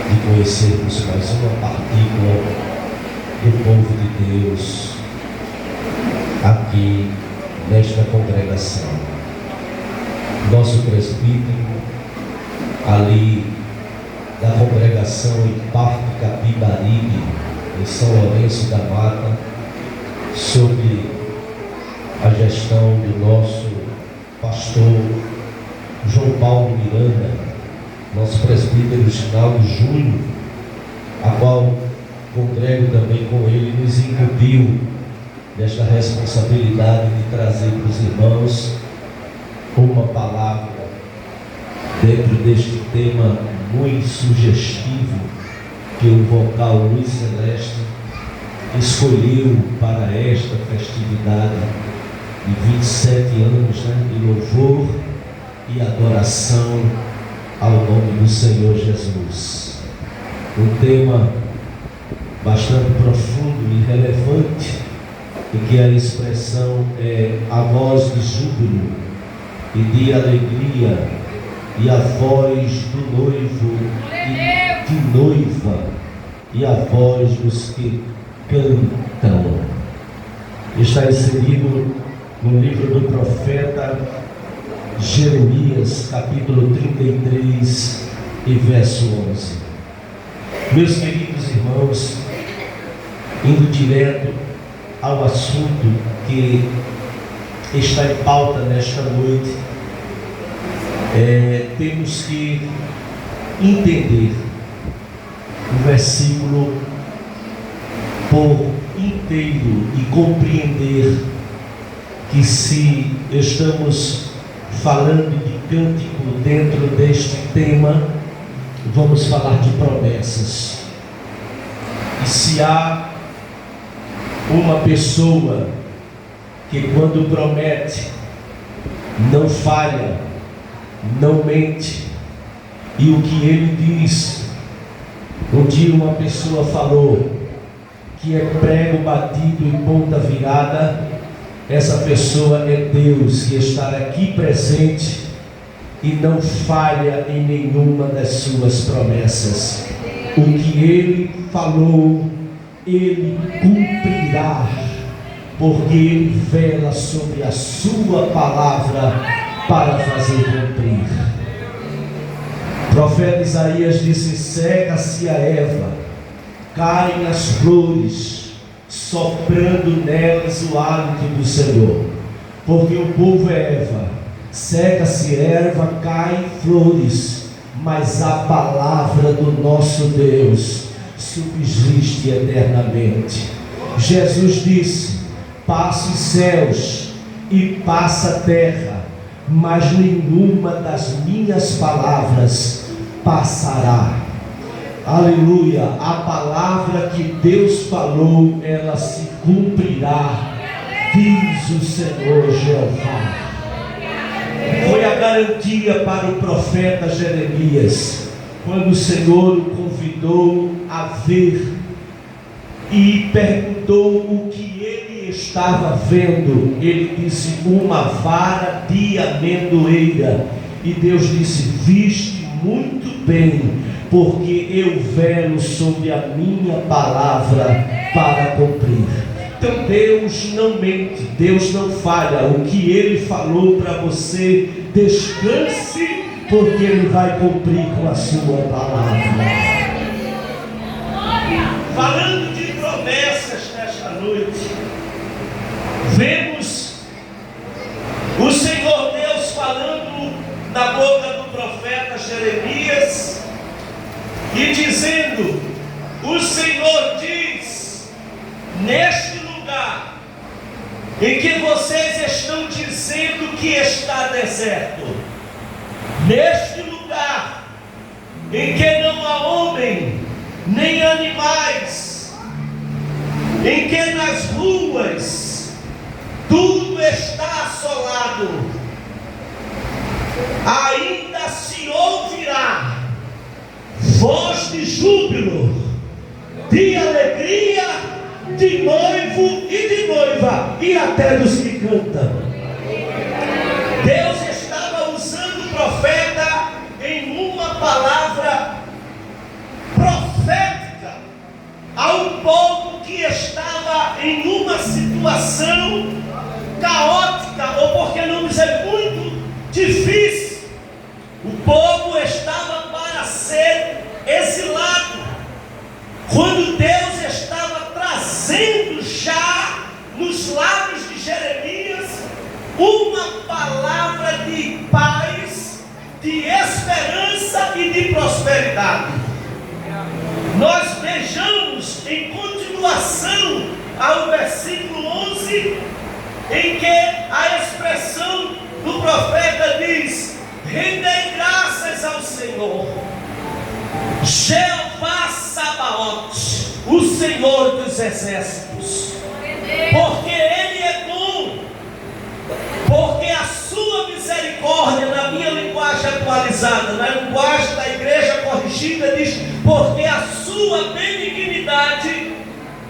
de conhecermos mais uma partícula do povo de Deus aqui nesta congregação. Nosso presbítero, ali da congregação Hipárquica Bibaribe, em São Lourenço da Mata, sob a gestão do nosso pastor João Paulo Miranda, nosso presbítero Ginaldo Júnior, a qual congrego também com ele, nos incumbiu desta responsabilidade de trazer para os irmãos uma palavra dentro deste tema muito sugestivo que o vocal Luiz Celeste escolheu para esta festividade de 27 anos, de louvor e adoração ao nome do Senhor Jesus. Um tema bastante profundo e relevante, em que a expressão é a voz de júbilo e de alegria e a voz do noivo e de noiva e a voz dos que cantam. Está inserido no livro do profeta Jeremias, capítulo 33 e verso 11. Meus queridos irmãos, indo direto ao assunto que está em pauta nesta noite, temos que entender o versículo por inteiro e compreender que, se estamos falando de cântico dentro deste tema, vamos falar de promessas. E se há uma pessoa que, quando promete, não falha, não mente, e o que ele diz, um dia uma pessoa falou que é prego batido e ponta virada, essa pessoa é Deus, que está aqui presente e não falha em nenhuma das suas promessas. O que ele falou, ele cumprirá, porque ele vela sobre a sua palavra para fazer cumprir. O profeta Isaías disse: cega-se a erva, caem as flores, soprando nelas o hálito do Senhor. Porque o povo é erva, seca-se erva, caem flores, mas a palavra do nosso Deus subsiste eternamente. Jesus disse: passa os céus e passa a terra, mas nenhuma das minhas palavras passará. Aleluia! A palavra que Deus falou, ela se cumprirá, diz o Senhor Jeová. Foi a garantia para o profeta Jeremias, quando o Senhor o convidou a ver e perguntou o que ele estava vendo. Ele disse: uma vara de amendoeira. E Deus disse: viste muito bem, porque eu velo sobre a minha palavra para cumprir. Então Deus não mente, Deus não falha. O que Ele falou para você, descanse, porque Ele vai cumprir com a sua palavra. Falando de promessas nesta noite, vemos o Senhor Deus falando na boca do profeta Jeremias e dizendo: o Senhor diz, neste lugar em que vocês estão dizendo que está deserto, neste lugar em que não há homem nem animais, em que nas ruas tudo está assolado, ainda se ouvirá voz de júbilo, de alegria, de noivo e de noiva, e até dos que cantam. Deus estava usando o profeta em uma palavra a um povo que estava em uma situação caótica, ou por que não dizer muito difícil. O povo estava para ser exilado, quando Deus estava trazendo já nos lábios de Jeremias uma palavra de paz, de esperança e de prosperidade. Nós vejamos em continuação ao versículo 11, em que a expressão do profeta diz: rendei graças ao Senhor, Jeová Sabaote, o Senhor dos exércitos, porque Ele é bom, porque a sua misericórdia, na minha linguagem atualizada, na linguagem da igreja corrigida, diz: porque a sua benignidade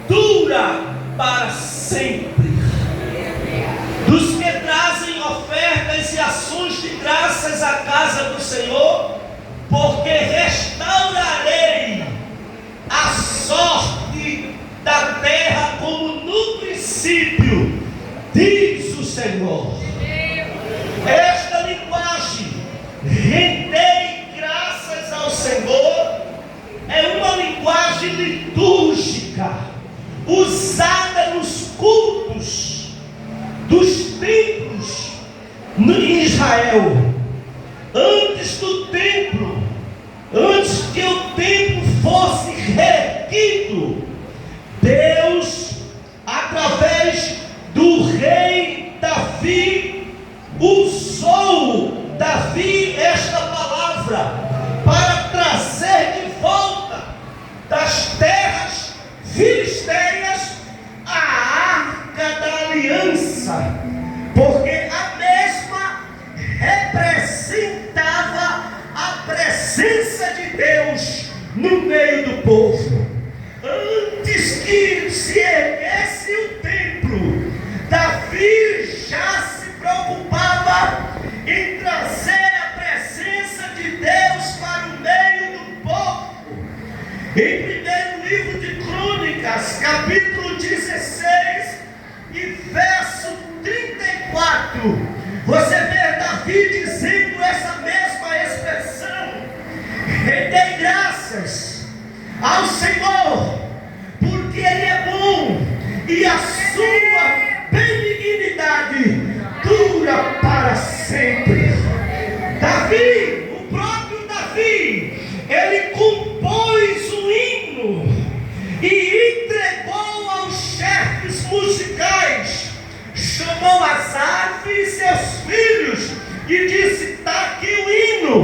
dura para sempre. Dos que trazem ofertas e ações de graças à casa do Senhor, porque restaurarei a sorte da terra como no princípio, diz o Senhor. Esta linguagem, rendei graças ao Senhor, é uma linguagem litúrgica, usada nos cultos dos templos em Israel. Antes do templo, antes que o templo fosse reerguido, Deus, através do rei Davi, usou Davi esta palavra para trazer de volta das terras filisteias a arca da aliança, porque a mesma representava a presença de Deus no meio do povo. Antes que se erguesse o templo, Davi já se preocupava em trazer a presença de Deus para o meio do povo. Em primeiro livro de Crônicas, capítulo 16 e verso 34, você vê Davi dizendo essa mesma expressão: rendei graças ao Senhor, porque Ele é bom e a sua benignidade dura para sempre. Davi, o próprio Davi, ele compôs um hino e entregou aos chefes musicais, chamou Asaf e seus filhos e disse: está aqui o hino,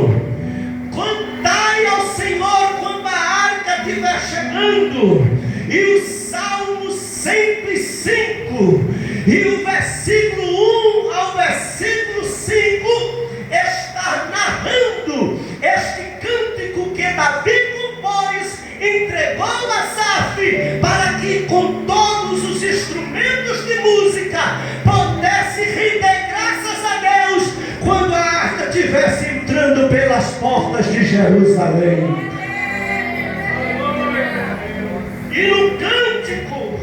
cantai ao Senhor quando a arca estiver chegando. E o Salmo 105 e o versículo 1 ao versículo 5 está narrando este cântico que Davi compôs, entregou a Asaf, para que com todos os instrumentos de música pudesse render graças a Deus quando a arca estivesse entrando pelas portas de Jerusalém. E no cântico,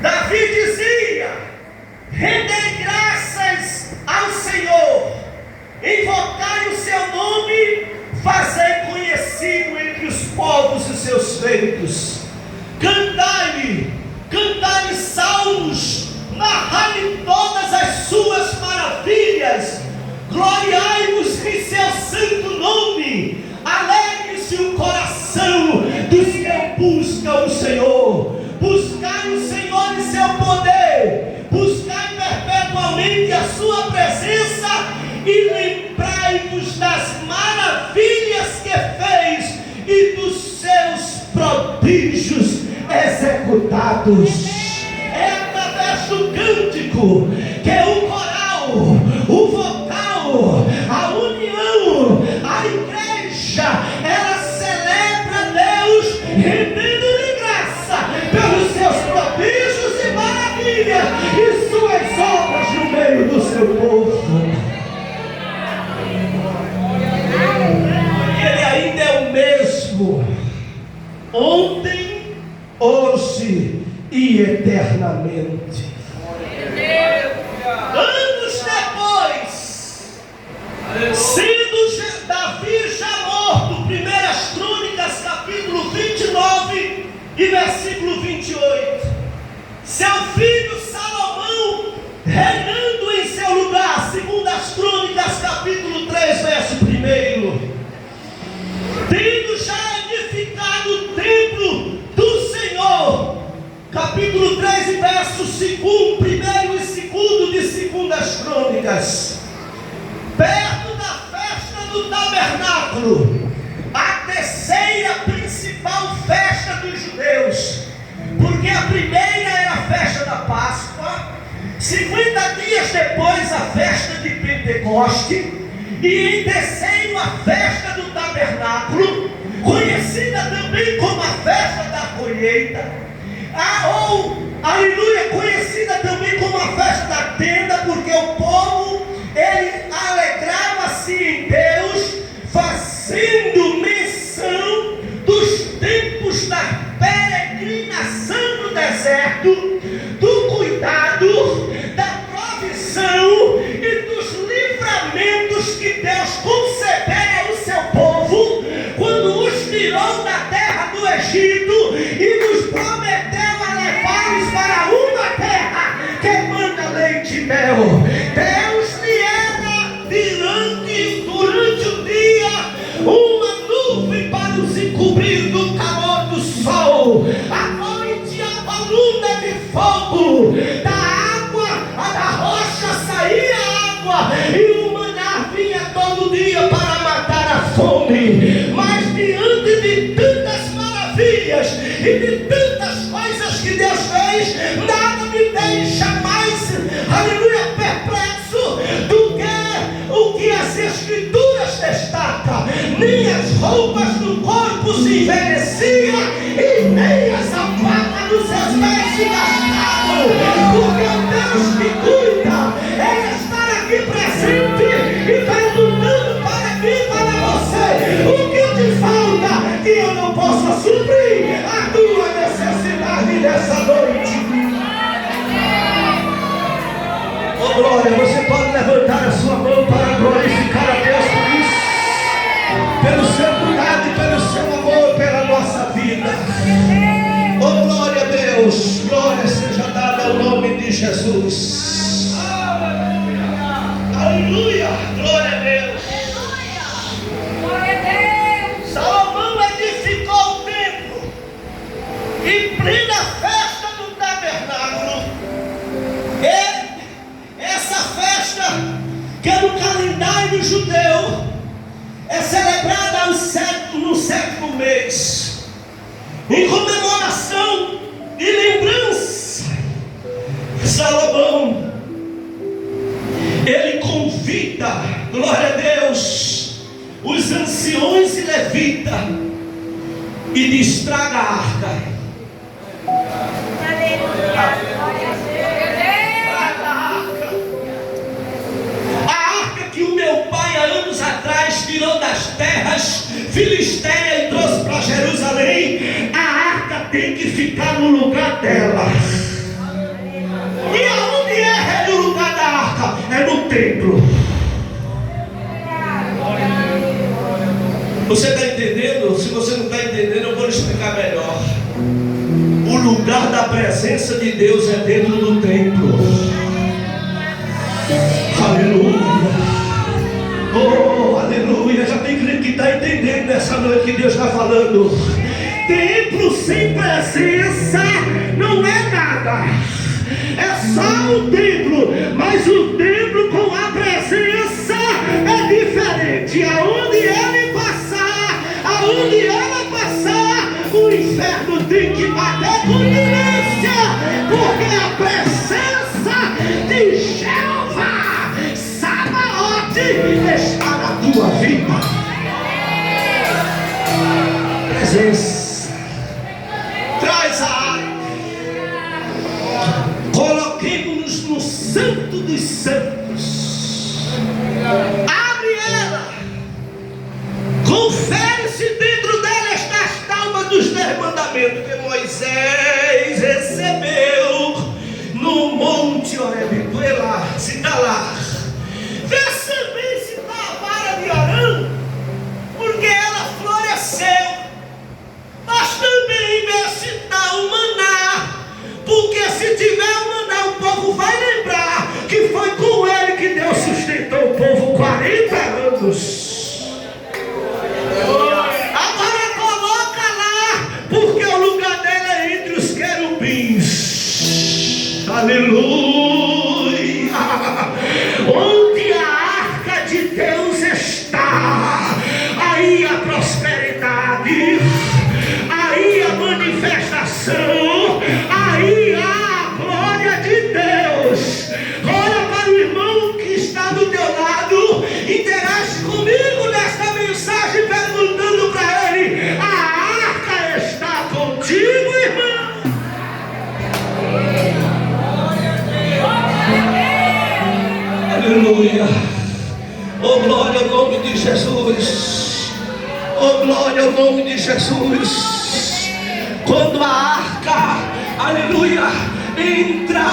Davi dizia: rendei graças ao Senhor, invocai o seu nome, fazei conhecido entre os povos os seus feitos. Cantai-lhe salmos, narrai-lhe todas as suas maravilhas, gloriai-vos em seu santo nome, alegre-se o coração dos que buscam o Senhor. Buscai o Senhor e seu poder, buscai perpetualmente a sua presença e lembrai-vos das maravilhas que fez e dos seus prodígios executados. É através do cântico que o coral, o vocal, a união, a igreja, ela celebra Deus, rendendo-lhe graça pelos seus prodígios e maravilhas e suas obras no meio do seu povo. Ele ainda é o mesmo ontem, hoje e eternamente. Anos depois, sendo Davi já morto, 1 Crônicas capítulo 29 e versículo 28, seu filho Salomão reinando em seu lugar, 2 Crônicas capítulo 3 verso 1, tendo já edificado o templo do Senhor, capítulo 3 e verso 1 e 2 de 2 Crônicas, perto da festa do tabernáculo, a terceira principal festa dos judeus, porque a primeira era a festa da Páscoa, 50 dias depois a festa de Pentecoste, e em terceiro a festa do tabernáculo, conhecida também como a festa da colheita, aleluia, conhecida também como a festa da tenda, porque o povo, ele alegrava-se em Deus, fazendo menção dos tempos da peregrinação no deserto, do cuidado, da provisão e dos livramentos que Deus concedera ao seu povo, quando os tirou da terra do Egito e nos prometeu a levá-los para uma terra que manda leite e mel. Deus lhe era durante o dia uma nuvem para os encobrir do calor do sol, à noite a coluna de fogo, da rocha saía água, e o maná vinha todo dia para matar a fome. Mas diante de tantas maravilhas e de tantas coisas que Deus fez, nada me deixa mais, aleluia, perplexo do que o que as Escrituras destacam. Nem as roupas do corpo se envelheciam e nem as alpadas dos seus pés se gastavam, porque o Deus que cuida é estar aqui presente e perguntando para mim e para você: o que te falta que eu não possa suprir a tua necessidade nessa noite? Oh glória, você pode levantar a sua mão para glorificar a Deus por isso, pelo seu cuidado e pelo seu amor pela nossa vida. Oh glória a Deus, glória seja dada ao nome de Jesus. Aleluia, glória a Deus. Glória a Deus. Salomão edificou o templo em plena festa do tabernáculo. Essa festa, que é no calendário judeu, é celebrada no sétimo mês, em comemoração e lembrança. Salomão, ele convida, glória a Deus, os anciões e levitas, e diz: traga a arca. Que o meu pai há anos atrás tirou das terras filisteias e trouxe para Jerusalém, a arca tem que ficar no lugar dela. E aonde é o lugar da arca? É no templo. Você está entendendo? Se você não está entendendo, eu vou lhe explicar melhor. O lugar da presença de Deus é dentro do templo. Aleluia. Oh, aleluia, já tem crente que está entendendo nessa noite que Deus está falando. Templo sem presença não é nada, é só o templo, mas o templo com a presença é diferente. Aonde ele passar, aonde ela passar, o inferno tem que bater continência, porque a presença de Jeová está na tua vida. Presença. Traz a arca. Coloquemos-nos no santo dos santos. Abre ela. Confere se dentro dela está as tábuas dos 10 mandamentos que Moisés Moisés recebeu no monte Horebe, se está lá. Vê também se está a vara de Arã, porque ela floresceu. Mas também vê se está o maná, porque se tiver o maná, o povo vai lembrar que foi com ele que Deus sustentou o povo 40 anos. Agora coloca lá, porque o lugar dele é entre os querubins. Aleluia! Onde a arca de Deus está, aí a prosperidade, aí a manifestação, aí a glória de Deus. Olha para o irmão que está do teu lado, interage comigo nesta mensagem, perguntando para ele: a arca está contigo, irmão? Aleluia! Oh, glória ao nome de Jesus! Oh, glória ao nome de Jesus! Quando a arca, aleluia, entra,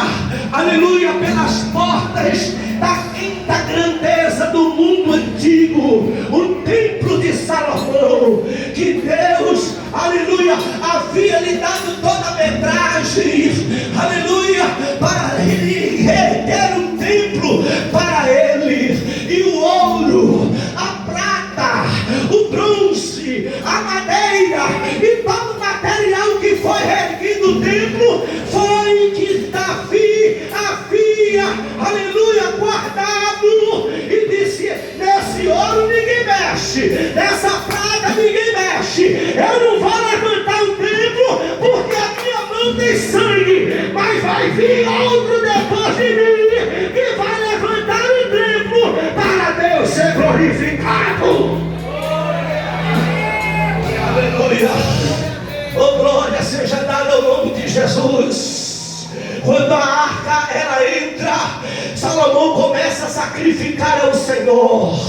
aleluia, pelas portas da quinta grandeza do mundo antigo, o templo de Salomão, que Deus, aleluia, havia lhe dado toda a metragem, aleluia, para ele ter um templo para ele, e o ouro, a prata, o bronze, a madeira e todo o material que foi erguido no templo foi que Davi havia, aleluia, guardado, e disse: nesse ouro ninguém mexe, nessa prata ninguém mexe, eu não vou levantar o templo porque a minha mão tem sangue, mas vai vir outro depois de mim que vai levantar o templo para Deus ser glorificado. Aleluia! Oh, glória seja dada ao nome de Jesus. Quando a arca ela entra, Salomão começa a sacrificar ao Senhor,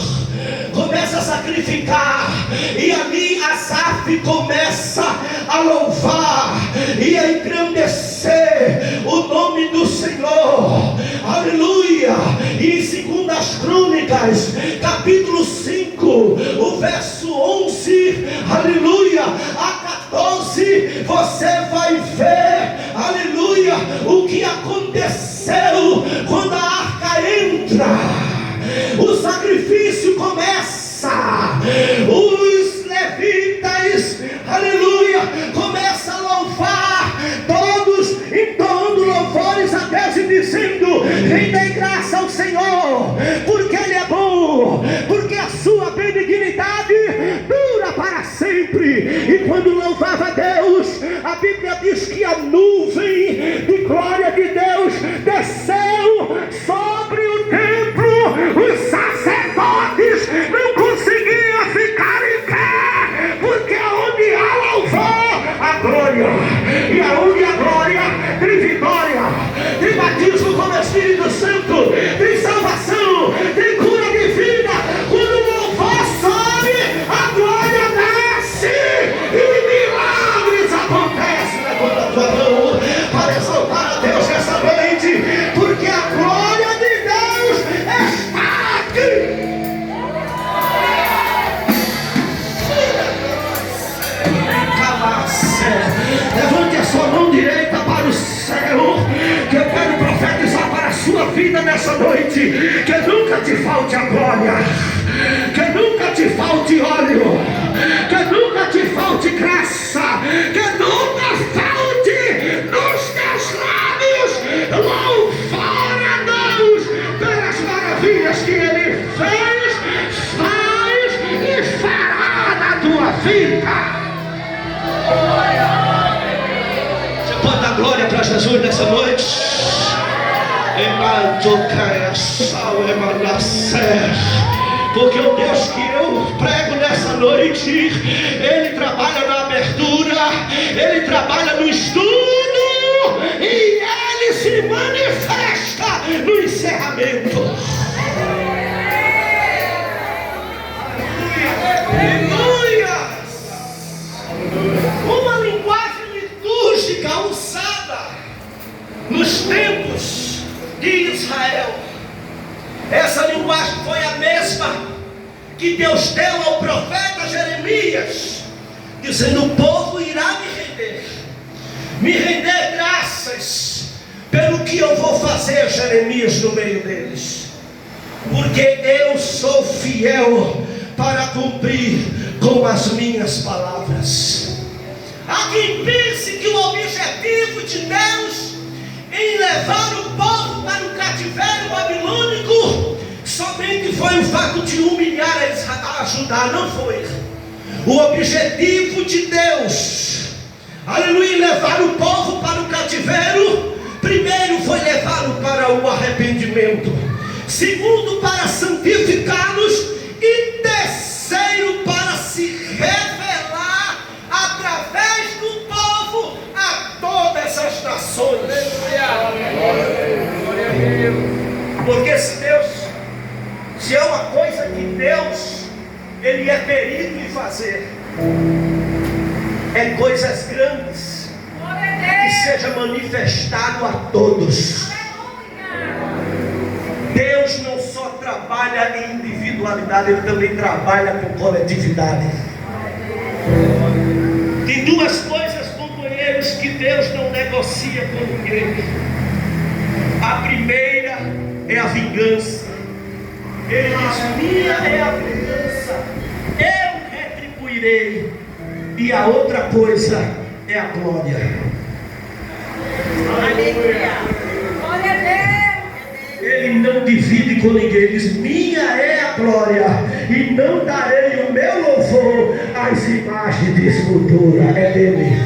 começa a sacrificar, e ali Asaf começa a louvar e a engrandecer o nome do Senhor. Aleluia! E em 2 Crônicas, capítulo 5, o verso 11, aleluia, a 14, você vai ver, aleluia, o que aconteceu quando a arca entra. O sacrifício começa, os levitas, aleluia, começam a louvar, todos entoando louvores a Deus e dizendo: rendei graça ao Senhor, porque Ele é bom, porque a sua benignidade dura para sempre. E quando louvava a Deus, a Bíblia diz que a nuvem de glória de Deus desceu sobre o templo. Os sacerdotes não conseguiam ficar em pé, porque onde há louvor, a glória, e aonde a glória tem vitória, tem batismo com o Espírito Santo, tem salvação, tem cura de vida. Quando o louvor sobe, a glória desce e milagres acontecem. Levanta a tua mão para exaltar a Deus nessa noite, porque a glória de Deus está aqui. Levante a sua mão direita para o céu, que eu quero profetizar para a sua vida nessa noite. Que nunca te falte a glória, que nunca te falte óleo, que nunca te falte graça, que nunca falte nos teus lábios louvar a Deus pelas maravilhas que Ele fez, faz e fará na tua vida. Você pode dar glória para Jesus nessa noite? Porque o Deus que eu prego nessa noite, Ele trabalha na abertura, Ele trabalha no estudo, e Ele se manifesta no encerramento. Aleluia! Uma linguagem litúrgica foi a mesma que Deus deu ao profeta Jeremias, dizendo: o povo irá me render graças pelo que eu vou fazer, Jeremias, no meio deles, porque eu sou fiel para cumprir com as minhas palavras. Há quem pense que o objetivo de Deus em levar o povo para o cativeiro babilônico somente foi o fato de humilhar a Judá. Não foi. O objetivo de Deus, aleluia, levar o povo para o cativeiro, primeiro foi levá-lo para o arrependimento, segundo para santificá-los, e terceiro para se revelar através do povo a todas as nações. Porque se é uma coisa que Deus, Ele é perito em fazer, é coisas grandes, que seja manifestado a todos. Deus não só trabalha em individualidade, Ele também trabalha com coletividade. Tem duas coisas, companheiros, que Deus não negocia com ninguém. A primeira é a vingança. Ele diz: minha é a vingança, eu retribuirei. E a outra coisa é a glória. Aleluia. Glória a Deus. Ele não divide com ninguém. Ele diz: minha é a glória, e não darei o meu louvor às imagens de escultura. É dele,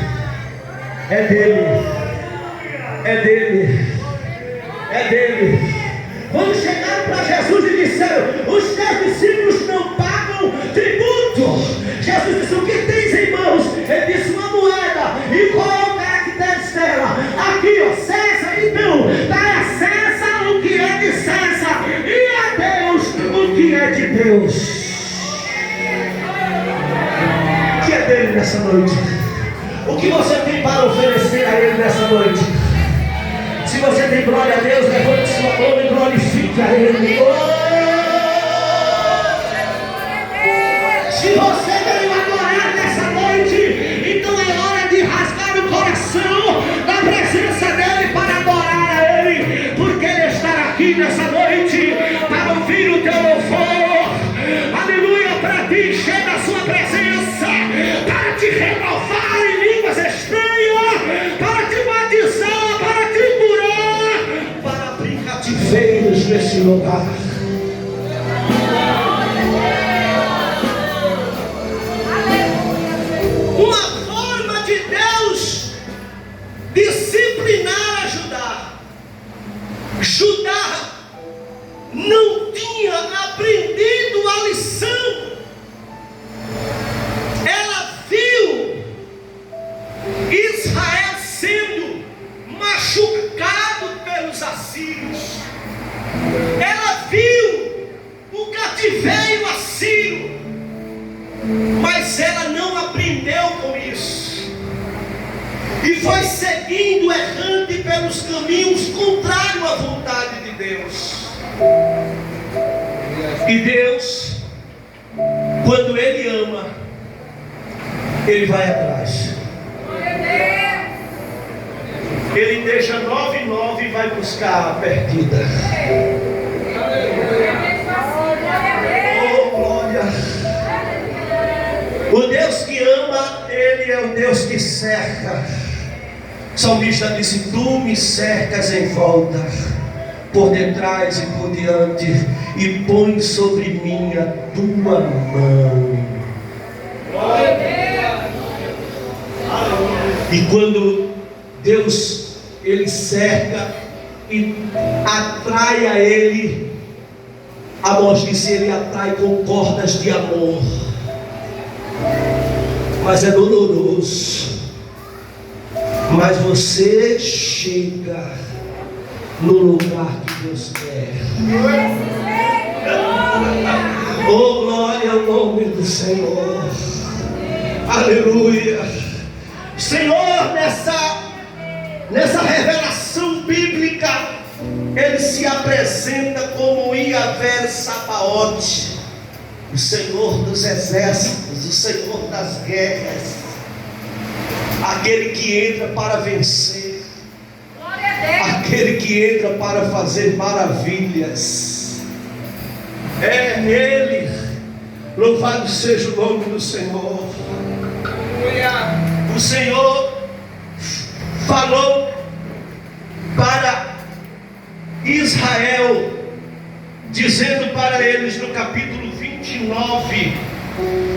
é dele, é dele, é dele. Quando chegaram para Jesus e disseram: os teus discípulos não pagam tributo, Jesus disse: o que tens em mãos? Ele disse: uma moeda. E qual é o caractere dela? Aqui, ó, César. Então, dá a César o que é de César, e a Deus o que é de Deus. O que é dele nessa noite? O que você tem para oferecer a Ele nessa noite? Se você tem glória a Deus, levante sua mão e glorifique a Ele. Se você veio adorar nessa noite, então é hora de rasgar o coração na presença dEle para adorar a Ele, porque Ele está aqui nessa noite para ouvir o teu louvor. Aleluia, para te encher da sua presença, para te renovar em línguas estranhas, para te batizar, para te curar, para abrir cativeiros nesse lugar. Uma forma de Deus disciplinar a Judá. Judá não tinha aprendido a lição. Ela viu Israel sendo machucado pelos assírios. Ela viu o cativeiro assírio, mas ela não aprendeu com isso, e foi seguindo errante pelos caminhos contrários à vontade de Deus. E Deus, quando Ele ama, Ele vai atrás. Ele deixa 99 e vai buscar a perdida. Oh, glória! O Deus que ama, Ele é o Deus que cerca. O salmista disse: tu me cercas em volta, por detrás e por diante, e põe sobre mim a tua mão. E quando Deus, Ele cerca e atrai a Ele, Amós disse: Ele atrai com cordas de amor, mas é doloroso. Mas você chega no lugar que Deus quer. Oh, glória ao nome do Senhor. Aleluia. Senhor, nessa revelação bíblica, ele se apresenta como Iavé Sabaote, o Senhor dos exércitos, o Senhor das guerras, aquele que entra para vencer, aquele que entra para fazer maravilhas. É Ele. Louvado seja o nome do Senhor. O Senhor falou para Israel, dizendo para eles no capítulo 29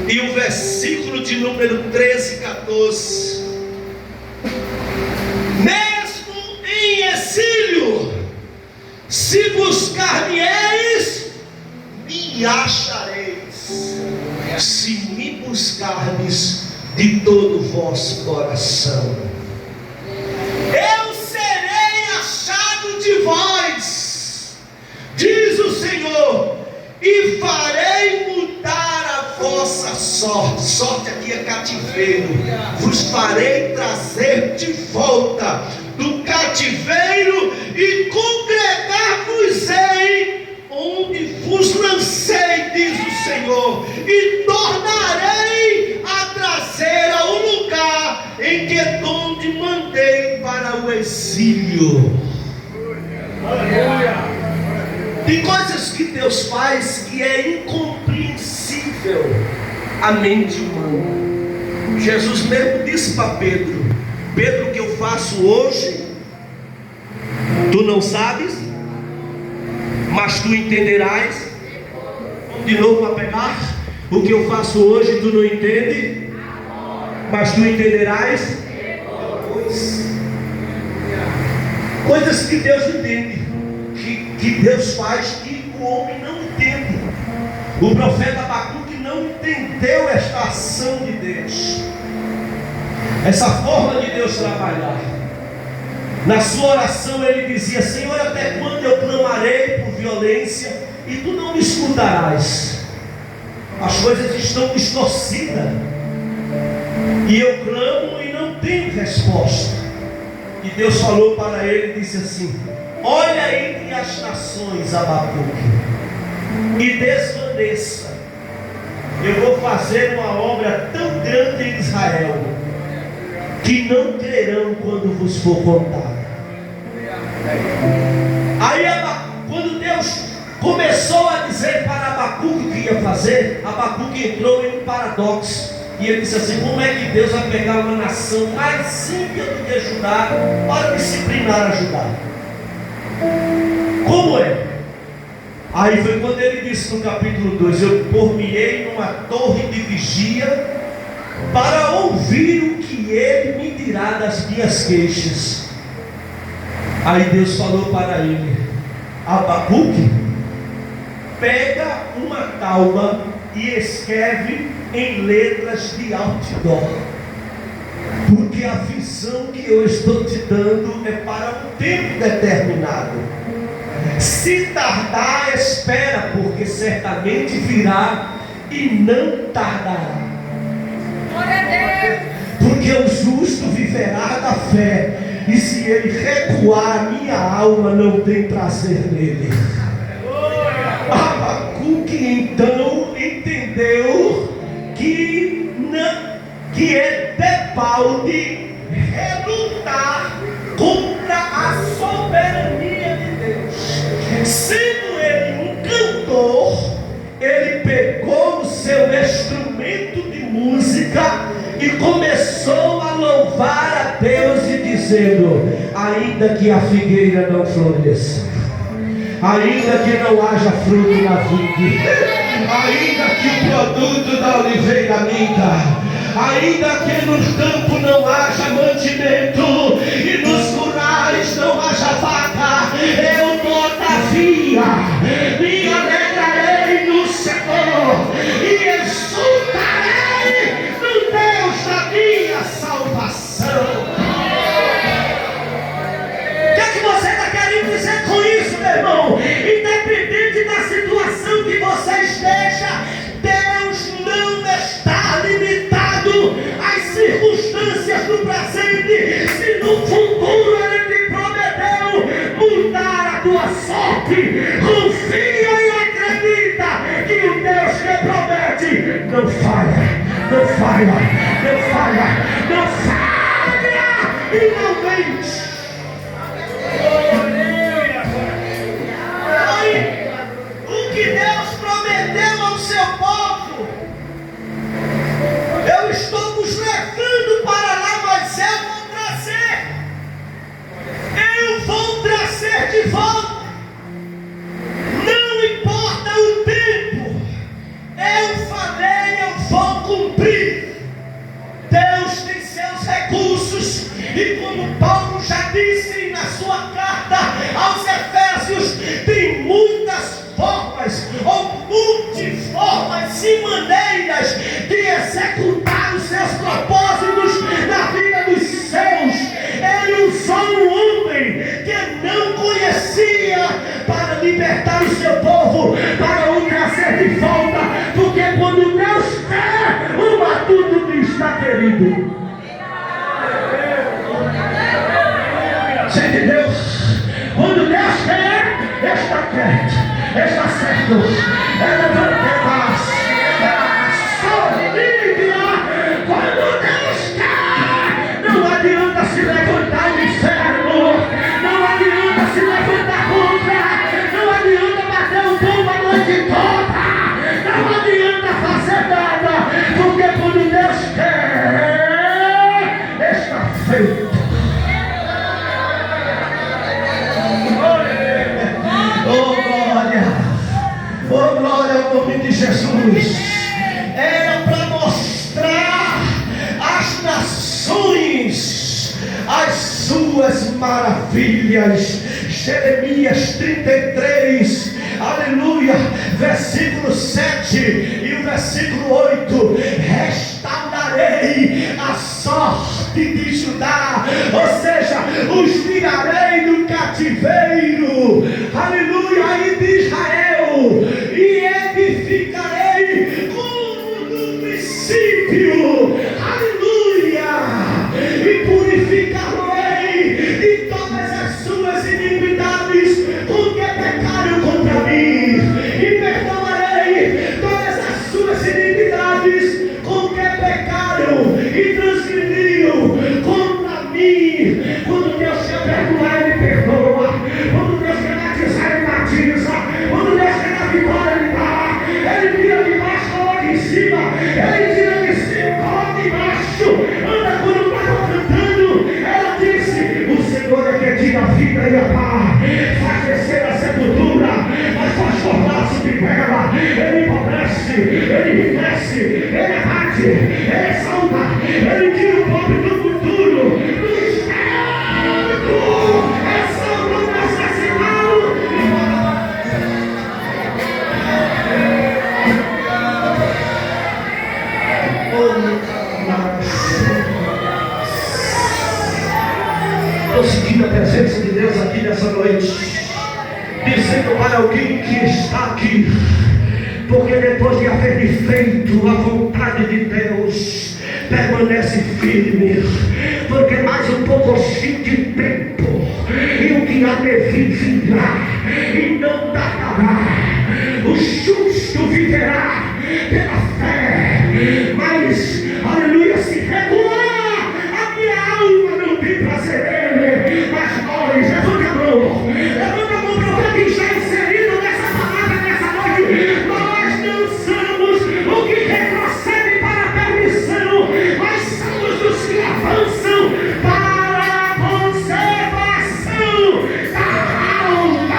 e o versículo de número 13 e 14: mesmo em exílio, se buscar-me-eis, me achareis, se me buscardes de todo o vosso coração. Eu serei achado de vós, diz o Senhor, e farei mudar a vossa sorte. Sorte aqui é cativeiro. Vos farei trazer de volta do cativeiro e congregar-vos-ei onde vos lancei, diz o Senhor, e tornarei a trazer ao lugar em que donde mandei para o exílio. Tem coisas que Deus faz que é incompreensível à mente humana. Jesus mesmo disse para Pedro: Pedro, o que eu faço hoje, tu não sabes, mas tu entenderás. Vamos de novo para pegar. O que eu faço hoje, tu não entende, mas tu entenderás depois. Coisas que Deus entende, que Deus faz, que o homem não entende. O profeta Abacuque não entendeu esta ação de Deus, essa forma de Deus trabalhar. Na sua oração ele dizia: Senhor, até quando eu clamarei por violência e tu não me escutarás? As coisas estão distorcidas e eu clamo e não tenho resposta. E Deus falou para ele e disse assim: olha entre as nações, Abacuque, e desvaneça. Eu vou fazer uma obra tão grande em Israel que não crerão quando vos for contada. Aí quando Deus começou a dizer para Abacuque o que ia fazer, Abacuque entrou em um paradoxo. E ele disse assim: como é que Deus vai pegar uma nação mais ímpia do que Judá para disciplinar a Judá? Como é? Aí foi quando ele disse no capítulo 2: eu por-me-ei numa torre de vigia para ouvir o que ele me dirá das minhas queixas. Aí Deus falou para ele: Abacuque, pega uma tábua e escreve em letras de outdoor, porque a visão que eu estou te dando é para um tempo determinado. Se tardar, espera, porque certamente virá e não tardará. Porque o justo viverá da fé, e se ele recuar, minha alma não tem prazer nele. Abacuque então entendeu que é debalde relutar contra a soberania de Deus. Sendo ele um cantor, ele pegou o seu instrumento de música e começou a louvar a Deus e dizendo: ainda que a figueira não floresça, ainda que não haja fruto na vide, ainda que o produto da oliveira minta, ainda que nos campos não haja mantimento e nos currais não haja vaca, eu todavia me alegrarei no Senhor e exultarei no Deus da minha salvação. O que é que você está querendo dizer com isso, meu irmão? Independente da situação que você esteja, Deus não está limitado às circunstâncias não falha, não falha, não falha, não falha, finalmente. O que Deus prometeu ao seu povo, eu estou nos levando para lá, mas eu vou trazer de volta. Não importa o tempo, eu falei, eu vou cumprir. Deus tem seus recursos, e como Paulo já disse na sua carta aos Efésios, tem muitas formas ou multiformas e maneiras de executar os seus propósitos na vida dos seus. Ele usou um homem que não conhecia para libertar o seu povo, para o trazer de volta, porque quando Deus quer, o matuto está querido. Você entendeu? Quando Deus quer, está quieto, está certo. Ela não quer mais. Quando Deus quer, não adianta se levantar o inferno, não adianta se levantar contra, não adianta bater o pombo a noite toda, não adianta fazer nada, porque quando Deus quer, está feito. Oh glória ao nome de Jesus. Era para mostrar às nações as suas maravilhas. Jeremias 33, aleluia, versículo 7 e o versículo 8: restaurarei a sorte de Judá, ou seja, os tirarei do cativeiro, aleluia, e de Israel, e edificarei como no princípio, aleluia, e purificarei de todas as suas iniquidades com que pecaram contra mim, e perdoarei todas as suas iniquidades com que pecaram e transgrediram contra mim. Quando Deus quer perdoar, Ele perdoa. Quando Deus quer batizar, Ele batiza. Quando Deus quer dar vitória, Ele dá. Ele tira de baixo, coloca em cima. Ele tira de cima, coloca embaixo. Anda, quando estava cantando, ela disse: o Senhor é que tira a vida e a paz, faz descer a sepultura, mas faz tornar sobre ela. Ele empobrece, Ele enriquece, Ele abate, Ele exalta, Ele tira o pobre do futuro, do inferno, exalta o necessitado. Estou sentindo a presença de Deus aqui nessa noite, dizendo para alguém que está aqui, porque depois de haver feito a vontade de Deus, permanece firme, porque mais um pouquinho de tempo, e o que há de vir virá, e não tardará. O justo viverá pela fé, mas, aleluia, se recuar, a minha alma não tem prazer nele. Mas nós, levanta a mão para alguém que está inserido nessa palavra, nessa noite. Nós não somos o que retrocede para a perdição, mas somos os que avançam para a conservação da alma.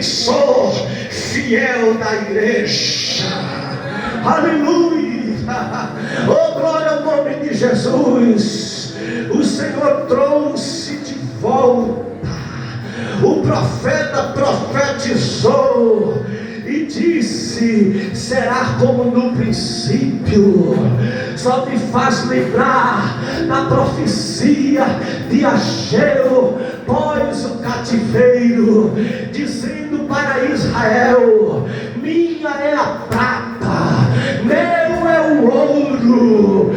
defensor fiel da igreja. Aleluia. Oh, glória ao nome de Jesus. O Senhor trouxe de volta. O profeta profetizou e disse: será como no princípio. Só me faz lembrar da profecia de Ageu pós o cativeiro, dizendo para Israel: minha é a prata, meu é o ouro,